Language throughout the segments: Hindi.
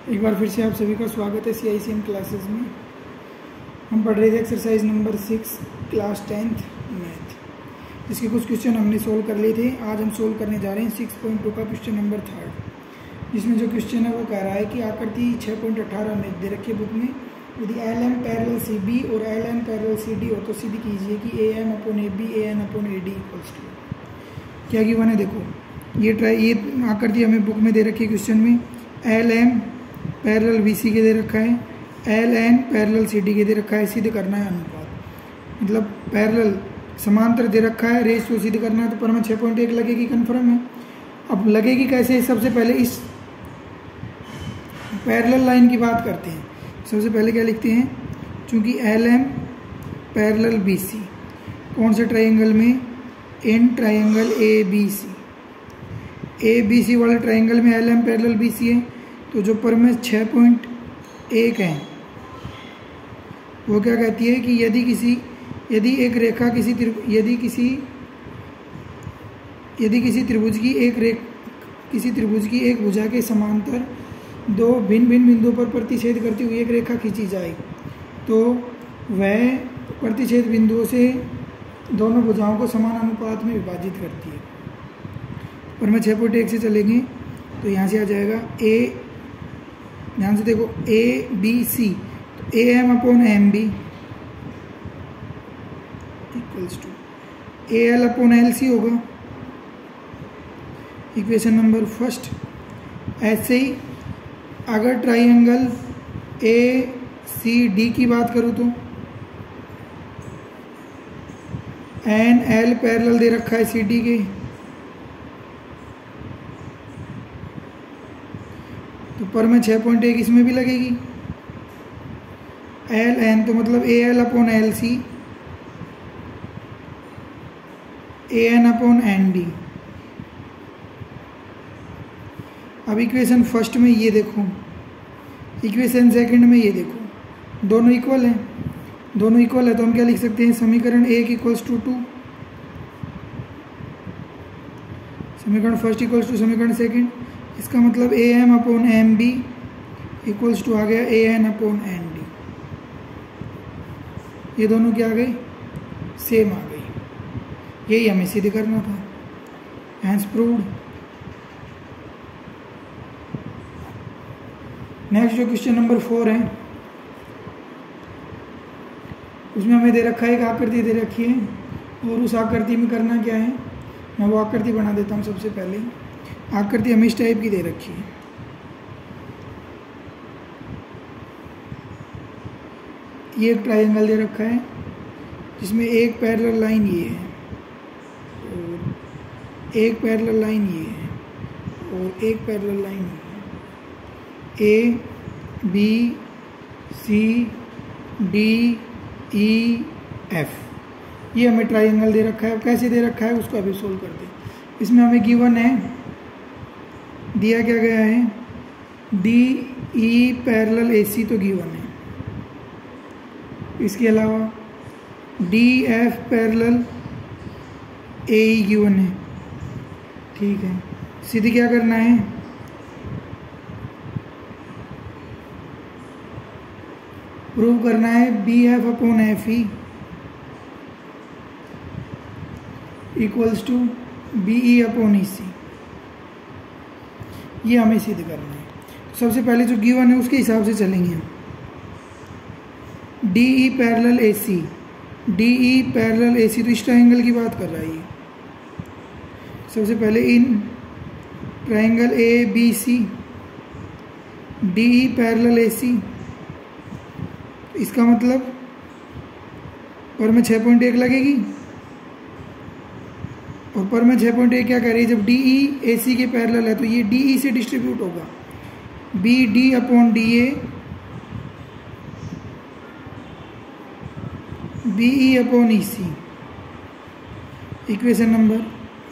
एक बार फिर से आप सभी का स्वागत है CICM क्लासेस में। हम पढ़ रहे थे exercise number 6 class 10th math, जिसके कुछ क्वेश्चन हमने सोल्व कर लिए थे। आज हम सोल्व करने जा रहे हैं 6.2 का क्वेश्चन नंबर 3, जिसमें जो क्वेश्चन है वो कह रहा है कि आकृति 6.18 में दे रखी है बुक में, यदि LM पैरेलल CB और LN पैरेलल CD हो तो सिद्ध कीजिए कि AM upon AB AN upon AD equals to. क्या गिवन है देखो, ये आकृति हमें बुक में दे रखी है क्वेश्चन में। LM पैरेलल BC के दे रखा है, LN पैरेलल CD के दे रखा है। सिद्ध करना है अनुपात, मतलब पैरेलल समांतर दे रखा है, रेशियो सिद्ध करना है। तो पर में 6.1 लगेगी, कन्फर्म है। अब लगेगी कैसे, सबसे पहले इस पैरेलल लाइन की बात करते हैं। सबसे पहले क्या लिखते हैं, चूंकि LM पैरेलल BC कौन से ट्राइंगल में, इन ट्राइंगल ABC वाले ट्राइंगल में LM पैरेलल BC है। तो जो पर में 6.1 है वो क्या कहती है कि यदि एक रेखा किसी त्रिभुज की एक भुजा के समांतर दो भिन्न भिन्न बिंदुओं पर प्रतिच्छेद करती हुई एक रेखा खींची जाए तो वह प्रतिच्छेद बिंदुओं से दोनों भुजाओं को समान अनुपात में विभाजित करती है। पर मैं 6.1 से चलेंगे तो यहाँ से आ जाएगा ध्यान से देखो ABC, तो AM upon MB equals to AL upon LC होगा, इक्वेशन नंबर फर्स्ट। ऐसे ही अगर ट्राइंगल ACD की बात करूँ तो NL पैरेलल दे रखा है CD के, तो पर में 6.1 इसमें भी लगेगी। LN तो मतलब AL upon LC AN upon ND। अब इक्वेशन फर्स्ट में ये देखो, इक्वेशन सेकंड में ये देखो, दोनों इक्वल हैं। दोनों इक्वल है तो हम क्या लिख सकते हैं, समीकरण 1 इक्वल्स टू 2, समीकरण फर्स्ट इक्वल्स टू समीकरण सेकंड। इसका मतलब AM upon MB equals to आ गया AN अपॉन ND। ये दोनों क्या आ गई, सेम आ गई। यही हमें सिद्ध करना था, हैंस प्रूव्ड। नेक्स्ट जो क्वेश्चन नंबर 4 है, उसमें हमें दे रखा है, एक आकृति दे रखी है और उस आकृति में करना क्या है, मैं वो आकृति बना देता हूँ। सबसे पहले आकृति हमें इस टाइप की दे रखी है। ये एक ट्राइंगल दे रखा है जिसमें एक पैरेलल लाइन ये है और एक पैरेलल लाइन ये है और एक पैरेलल लाइन ये है। A B C D E F ये हमें ट्राइंगल दे रखा है। कैसे दे रखा है उसको अभी सोल्व करते हैं। इसमें हमें गिवन है, दिया क्या गया है, DE पैरेलल AC तो गिवन है। इसके अलावा DF पैरेलल AE गिवन है। ठीक है, सीधे क्या करना है, प्रूव करना है BF upon FE equals to BE upon EC। ये हमें सिद्ध करना है। सबसे पहले जो गिवन है उसके हिसाब से चलेंगे। DE parallel AC, DE parallel AC तो इस ट्राइंगल की बात कर रहा है ये। सबसे पहले in triangle ABC DE parallel AC, इसका मतलब पर में 6.1 लगेगी और पर में 6.1 क्या कर रही है, जब DE AC के पैरेलल है तो ये DE से डिस्ट्रीब्यूट होगा, BD upon DA BE upon EC। Equation number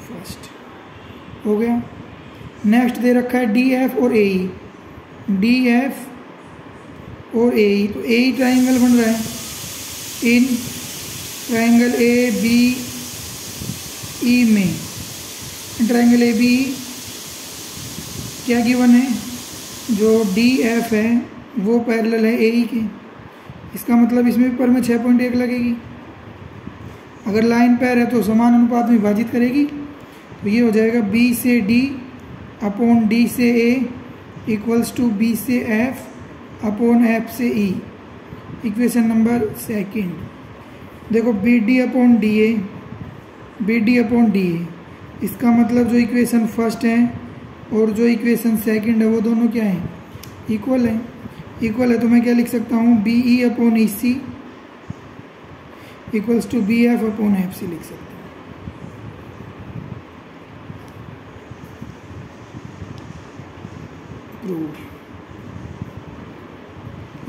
first हो गया। नेक्स्ट दे रखा है DF और AE, DF और AE, तो AE ट्राइंगल बन रहा है इन ट्राइंगल ABE में। ट्राइंगल AB क्या गिवन है, जो डी एफ है वो पैरेलल है ए ई के। इसका मतलब इसमें भी पर में 6.1 लगेगी। अगर लाइन पैर है तो समान अनुपात में विभाजित करेगी, तो ये हो जाएगा बी से डी अपॉन डी से ए इक्वल्स टू बी से एफ अपॉन एफ से ई। Equation number second. देखो B D upon D A, B D upon D A, इसका मतलब जो इक्वेशन फर्स्ट है और जो इक्वेशन सेकंड है वो दोनों क्या हैं, इक्वल है। इक्वल है तो मैं क्या लिख सकता हूँ, B E upon E C equals to B F upon F C लिख सकता हूँ।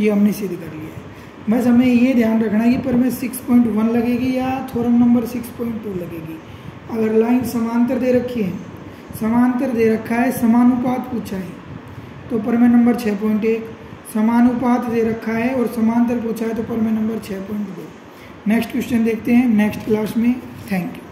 ये हमने सिद्ध कर लिया है। बस हमें ये ध्यान रखना है कि पर में 6.1 लगेगी या थ्योरम नंबर 6.2 लगेगी। अगर लाइन समांतर दे रखी है, समांतर दे रखा है, समानुपात पूछा है तो पर में नंबर 6.1, समानुपात दे रखा है और समांतर पूछा है तो पर में नंबर 6.2। नेक्स्ट क्वेश्चन देखते हैं नेक्स्ट क्लास में। Thank you.